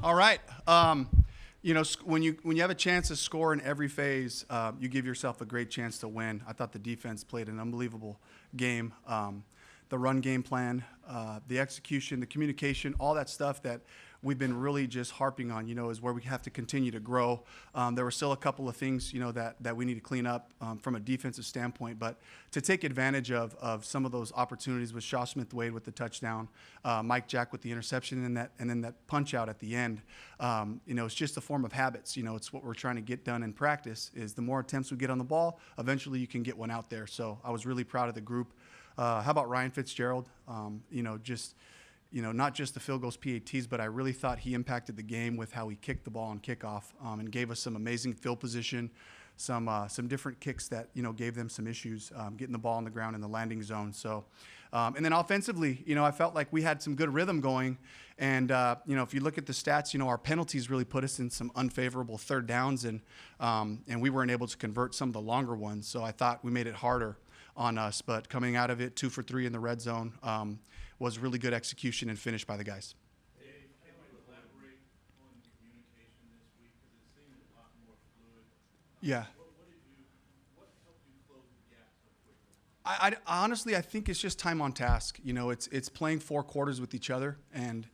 All right. When you have a chance to score in every phase, you give yourself a great chance to win. I thought the defense played an unbelievable game. The run game plan, the execution, the communication, all that stuff that we've been really just harping on, is where we have to continue to grow. There were still a couple of things, that we need to clean up from a defensive standpoint, but to take advantage of some of those opportunities with Shaw Smith-Wade with the touchdown, Mike Jack with the interception, and then that punch out at the end. It's just a form of habits. It's what we're trying to get done in practice. Is the more attempts we get on the ball, eventually you can get one out there. So I was really proud of the group. How about Ryan Fitzgerald? Not just the field goals, PATs, but I really thought he impacted the game with how he kicked the ball on kickoff and gave us some amazing field position, some different kicks that, gave them some issues getting the ball on the ground in the landing zone. So, and then offensively, I felt like we had some good rhythm going. And, if you look at the stats, our penalties really put us in some unfavorable third downs, and we weren't able to convert some of the longer ones. So I thought we made it harder on us, but coming out of it 2 for 3 in the red zone was really good execution and finish by the guys. Dave, can you elaborate on communication this week, because it seemed a lot more fluid? Yeah. What helped you close the gap so quickly? I honestly, I think it's just time on task. It's playing 4 quarters with each other and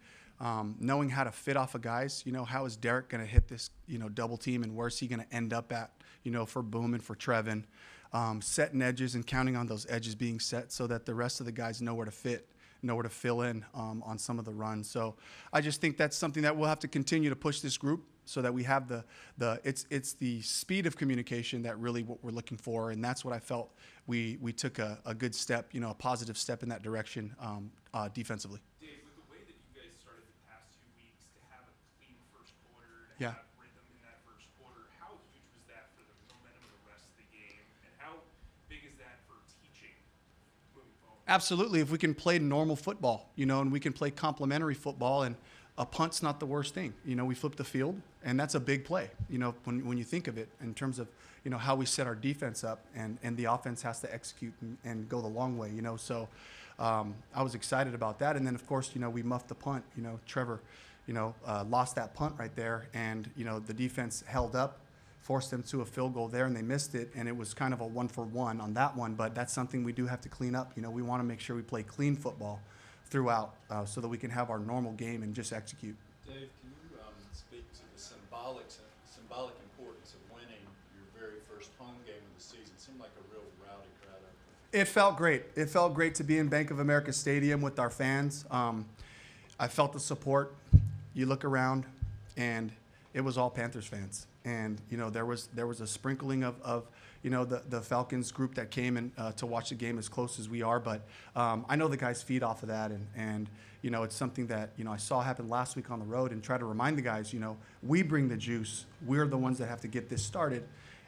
knowing how to fit off of guys. How is Derek going to hit this, double team, and where's he going to end up at, for Boom and for Trevin. Setting edges and counting on those edges being set so that the rest of the guys know where to fit, know where to fill in on some of the runs. So I just think that's something that we'll have to continue to push this group so that we have it's the speed of communication that really what we're looking for, and that's what I felt we took a good step, a positive step in that direction defensively. Dave, with the way that you guys started the past 2 weeks to have a clean first quarter, to Yeah. have rhythm in that first quarter, how huge was that for the momentum of the rest of the game, and how big is that for teaching moving forward? Absolutely. If we can play normal football, and we can play complementary football, and a punt's not the worst thing. We flip the field, and that's a big play, when you think of it in terms of, how we set our defense up, and the offense has to execute and go the long way, So I was excited about that. And then, of course, we muffed the punt. Trevor, lost that punt right there, and, the defense held up, forced them to a field goal there, and they missed it, and it was kind of a 1-for-1 on that one, but that's something we do have to clean up. We want to make sure we play clean football throughout so that we can have our normal game and just execute. Dave, can you speak to the symbolic importance of winning your very first home game of the season? It seemed like a real rowdy crowd out there. It felt great. It felt great to be in Bank of America Stadium with our fans. I felt the support. You look around, and it was all Panthers fans. And there was a sprinkling of the Falcons group that came in to watch the game as close as we are. But I know the guys feed off of that, and it's something that I saw happen last week on the road, and try to remind the guys, we bring the juice. We're the ones that have to get this started,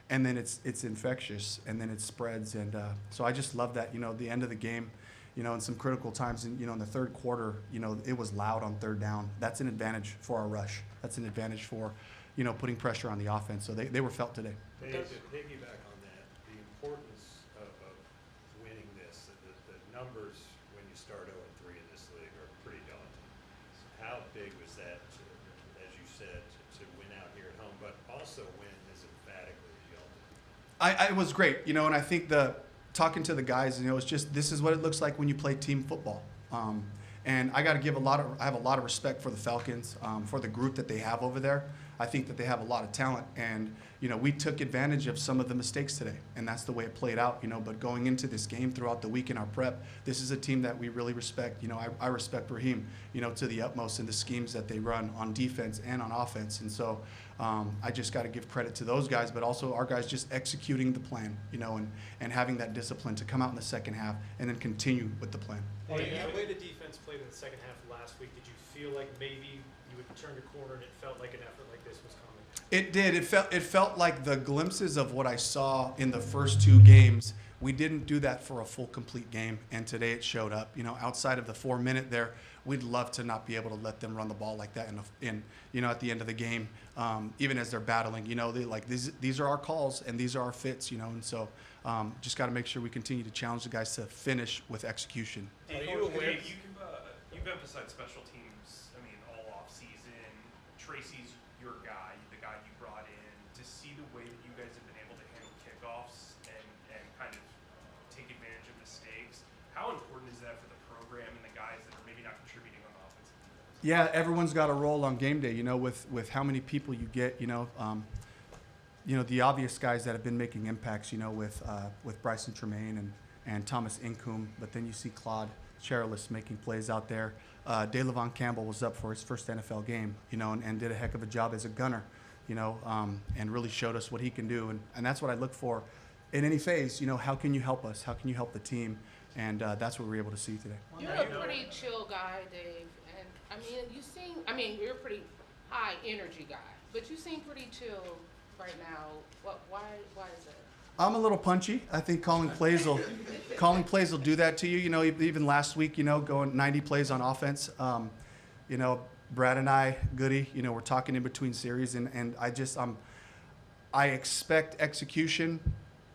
and then it's infectious, and then it spreads. And so I just love that. The end of the game. In some critical times, in the third quarter, it was loud on third down. That's an advantage for our rush. That's an advantage for, putting pressure on the offense. So they were felt today. Dave, to piggyback on that, the importance of winning this, the numbers when you start 0-3 in this league are pretty daunting. So how big was that, as you said, to win out here at home, but also win as emphatically as y'all did? It was great, and I think talking to the guys, it's just this is what it looks like when you play team football. And I got to give I have a lot of respect for the Falcons, for the group that they have over there. I think that they have a lot of talent, and we took advantage of some of the mistakes today, and that's the way it played out. But going into this game throughout the week in our prep, this is a team that we really respect. I respect Raheem, to the utmost in the schemes that they run on defense and on offense, and so I just got to give credit to those guys, but also our guys just executing the plan, and having that discipline to come out in the second half and then continue with the plan. Hey, the way the defense played in the second half of last week, did you feel like maybe you would turn the corner and it felt like an effort like this was coming? It did. It felt like the glimpses of what I saw in the first 2 games. We didn't do that for a full, complete game, and today it showed up. Outside of the 4-minute there, we'd love to not be able to let them run the ball like that at the end of the game, even as they're battling. These are our calls and these are our fits. And so just got to make sure we continue to challenge the guys to finish with execution. Are you aware? You've emphasized special teams, all off season, Tracy's your guy, the guy you brought in, to see the way that you guys have been able to handle kickoffs and kind of take advantage of mistakes. How important is that for the program and the guys that are maybe not contributing on the offensive defense? Yeah, everyone's got a role on game day, with how many people you get, the obvious guys that have been making impacts, with Bryson Tremaine and Thomas Incoom, but then you see Claude Cherilus making plays out there. DeLavon Campbell was up for his first NFL game, and did a heck of a job as a gunner, and really showed us what he can do. And that's what I look for in any phase. How can you help us? How can you help the team? And that's what we were able to see today. You're a pretty chill guy, Dave, and you're a pretty high energy guy, but you seem pretty chill right now. Why is that? I'm a little punchy. I think calling plays will do that to you. Even last week, going 90 plays on offense. Brad and I, Goody, we're talking in between series, and I expect execution.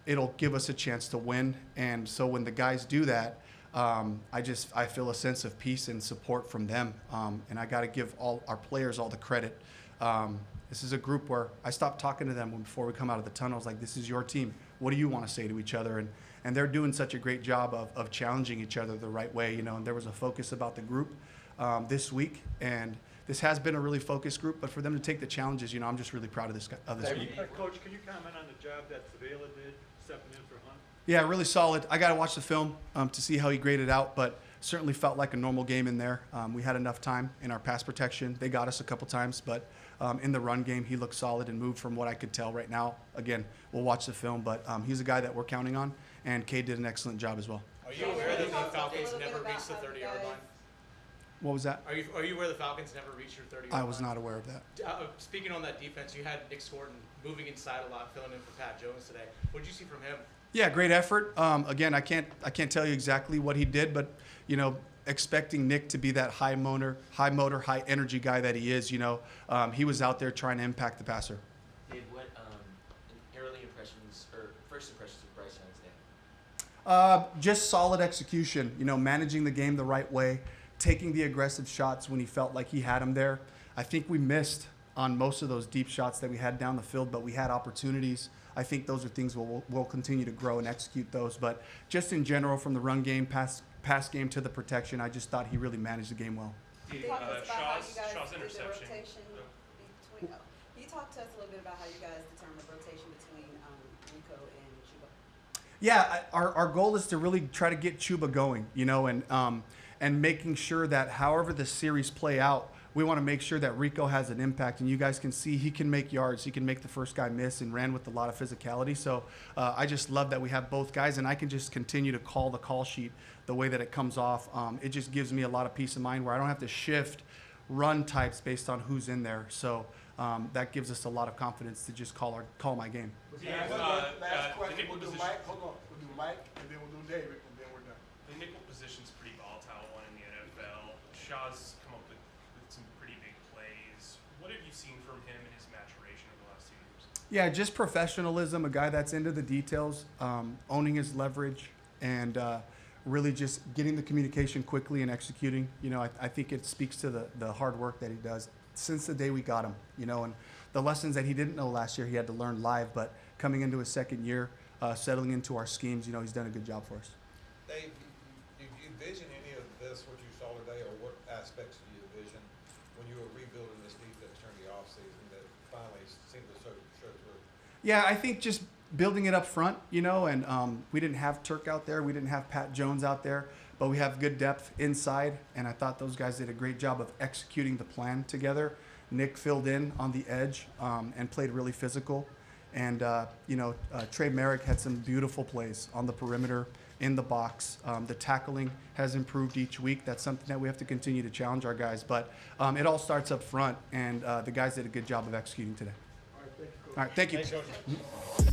It'll give us a chance to win, and so when the guys do that, I feel a sense of peace and support from them, and I got to give all our players all the credit. This is a group where I stopped talking to them before we come out of the tunnel. I was like, this is your team. What do you want to say to each other? And they're doing such a great job of challenging each other the right way, and there was a focus about the group this week, and this has been a really focused group, but for them to take the challenges, I'm just really proud of this group. Coach, can you comment on the job that Savela did stepping in for Hunt? Yeah, really solid. I got to watch the film to see how he graded out, but certainly felt like a normal game in there. We had enough time in our pass protection. They got us a couple times, but in the run game, he looked solid and moved from what I could tell right now. Again, we'll watch the film, but he's a guy that we're counting on, and Cade did an excellent job as well. Are you aware that the Falcons never reached the 30-yard line? What was that? Are you aware the Falcons never reached your 30-yard line? I was not aware of that. Speaking on that defense, you had Nick Scorton moving inside a lot, filling in for Pat Jones today. What did you see from him? Yeah, great effort. Again, I can't tell you exactly what he did, but expecting Nick to be that high motor, high energy guy that he is, he was out there trying to impact the passer. Dave, what early impressions or first impressions of Bryce Young today? Just solid execution. Managing the game the right way, taking the aggressive shots when he felt like he had them there. I think we missed on most of those deep shots that we had down the field, but we had opportunities. I think those are things we'll continue to grow and execute those. But just in general, from the run game, pass game to the protection, I just thought he really managed the game well. Shaw's interception. Can you talk to us a little bit about how you guys determine the rotation between Rico and Chuba? Yeah, our goal is to really try to get Chuba going, and making sure that however the series play out, we want to make sure that Rico has an impact. And you guys can see he can make yards. He can make the first guy miss and ran with a lot of physicality. So I just love that we have both guys, and I can just continue to call the call sheet the way that it comes off. It just gives me a lot of peace of mind where I don't have to shift run types based on who's in there. So that gives us a lot of confidence to just call my game. Yeah, last question, we'll do Mike, hold on, we'll do Mike, and then we'll do David, and then we're done. The nickel position's pretty volatile one in the NFL. Shaw's come up with some pretty big plays. What have you seen from him in his maturation over the last 2 years? Yeah, just professionalism, a guy that's into the details, owning his leverage, and really just getting the communication quickly and executing. I think it speaks to the hard work that he does since the day we got him, and the lessons that he didn't know last year he had to learn live, but coming into his second year, settling into our schemes, he's done a good job for us. Dave, did you envision any of this, what you saw today, or what aspects do you envision when you were rebuilding this defense during the offseason that finally seemed to show through? Yeah, I think just building it up front, and we didn't have Turk out there. We didn't have Pat Jones out there, but we have good depth inside, and I thought those guys did a great job of executing the plan together. Nick filled in on the edge and played really physical. And, Trey Merrick had some beautiful plays on the perimeter, in the box. The tackling has improved each week. That's something that we have to continue to challenge our guys. But it all starts up front, and the guys did a good job of executing today. All right, thank you. Thanks, Coach.